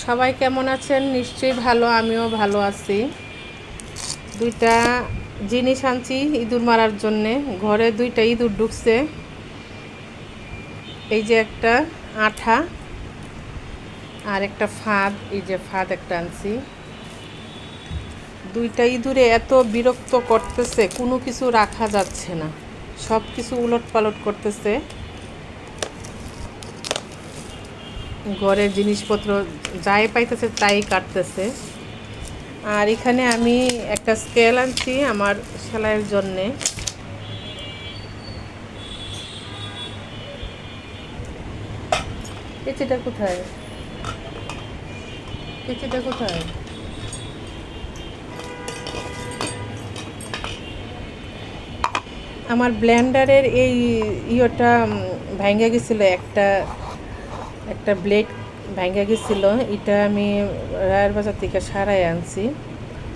সবাই কেমন আছেন? নিশ্চয়ই ভালো, আমিও ভালো আছি। দুইটা জিনিস আনছি ইঁদুর মারার জন্যে। ঘরে দুইটা ইঁদুর ঢুকছে। এই যে একটা আঠা আর একটা ফাঁদ, এই যে ফাঁদ একটা আনছি। দুইটা ইঁদুরে এত বিরক্ত করতেছে, কোনো কিছু রাখা যাচ্ছে না, সব কিছু উলট পালট করতেছে। ঘরের জিনিসপত্র যাই পাইতেছে তাই কাটতেছে। আর এখানে আমি একটা স্কেল আনছি আমার সেলাইয়ের জন্যে। কেচিটা কোথায়? কেচিটা কোথায়? আমার ব্লেন্ডারের এই ইয়েটা ভাঙ্গা গেছিলো, একটা একটা ব্লেড ভাঙ্গা গেছিলো। এটা আমি রায়ের বাজার থেকে সারাই আনছি,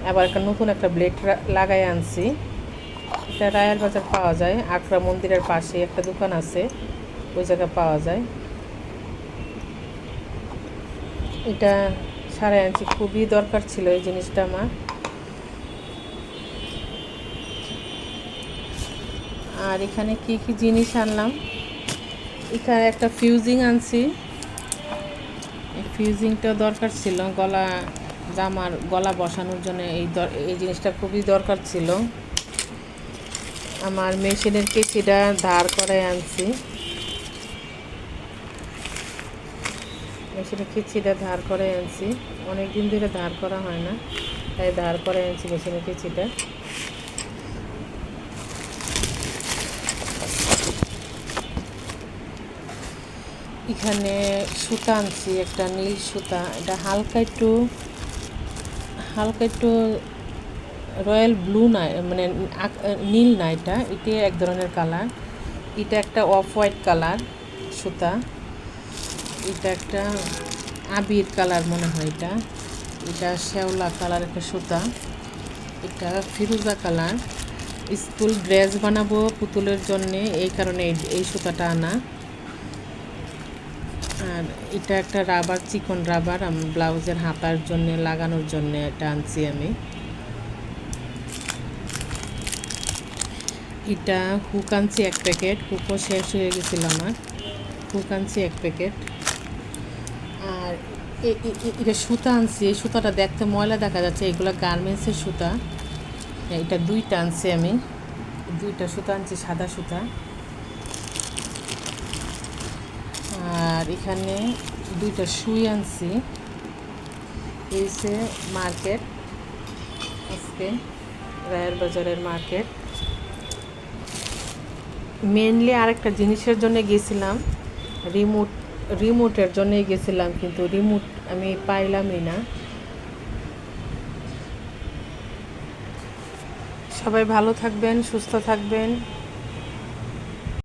আবার একটা নতুন একটা ব্লেড লাগাই আনছি। এটা রায়ের বাজার পাওয়া যায়, আকরা মন্দিরের পাশে একটা দোকান আছে, ওই জায়গায় পাওয়া যায়। এটা সারাই আনছি, খুবই দরকার ছিল এই জিনিসটা আমার। আর এখানে কি কি জিনিস আনলাম, এখানে একটা ফিউজিং আনছি। এই ফিউজিংটা দরকার ছিল জামার গলা বসানোর জন্য, এই জিনিসটা খুবই দরকার ছিল। আমার মেশিনের কেচিটা ধার করে আনছি, মেশিনের কেচিটা ধার করে আনছি, অনেক দিন ধরে ধার করা হয় না, তাই ধার করে আনছি মেশিনের কেচিটা। এখানে সুতা আনছি, একটা নীল সুতা। এটা হালকা একটু রয়্যাল ব্লু না, মানে নীল না, এটা এক ধরনের কালার। এটা একটা অফ হোয়াইট কালার সুতা। এটা একটা আবির কালার মনে হয়, এটা শ্যাওলা কালার একটা সুতা। এটা ফিরোজা কালার। স্কুল ড্রেস বানাবো পুতুলের জন্যে, এই কারণে এই সুতাটা আনা। আর এটা একটা রাবার, চিকন রাবার, ব্লাউজের হাতার জন্য লাগানোর জন্য এটা আনছি আমি। এটা হুক আনছি এক প্যাকেট, হুকও শেষ হয়ে গেছিল আমার, হুক আনছি এক প্যাকেট। আর এটা সুতা আনছি, এই সুতাটা দেখতে ময়লা দেখা যাচ্ছে, এগুলো গার্মেন্টসের সুতা। এটা দুইটা আনছি আমি, দুইটা সুতা আনছি, সাদা সুতা। আর এখানে দুইটা সুই আনছি। এই যে মার্কেট, আজকে রায়ের বাজারের মার্কেট। মেনলি আরেকটা জিনিসের জন্য গেছিলাম, রিমোটের জন্যই গেছিলাম, কিন্তু রিমোট আমি পাইলামই না। সবাই ভালো থাকবেন, সুস্থ থাকবেন।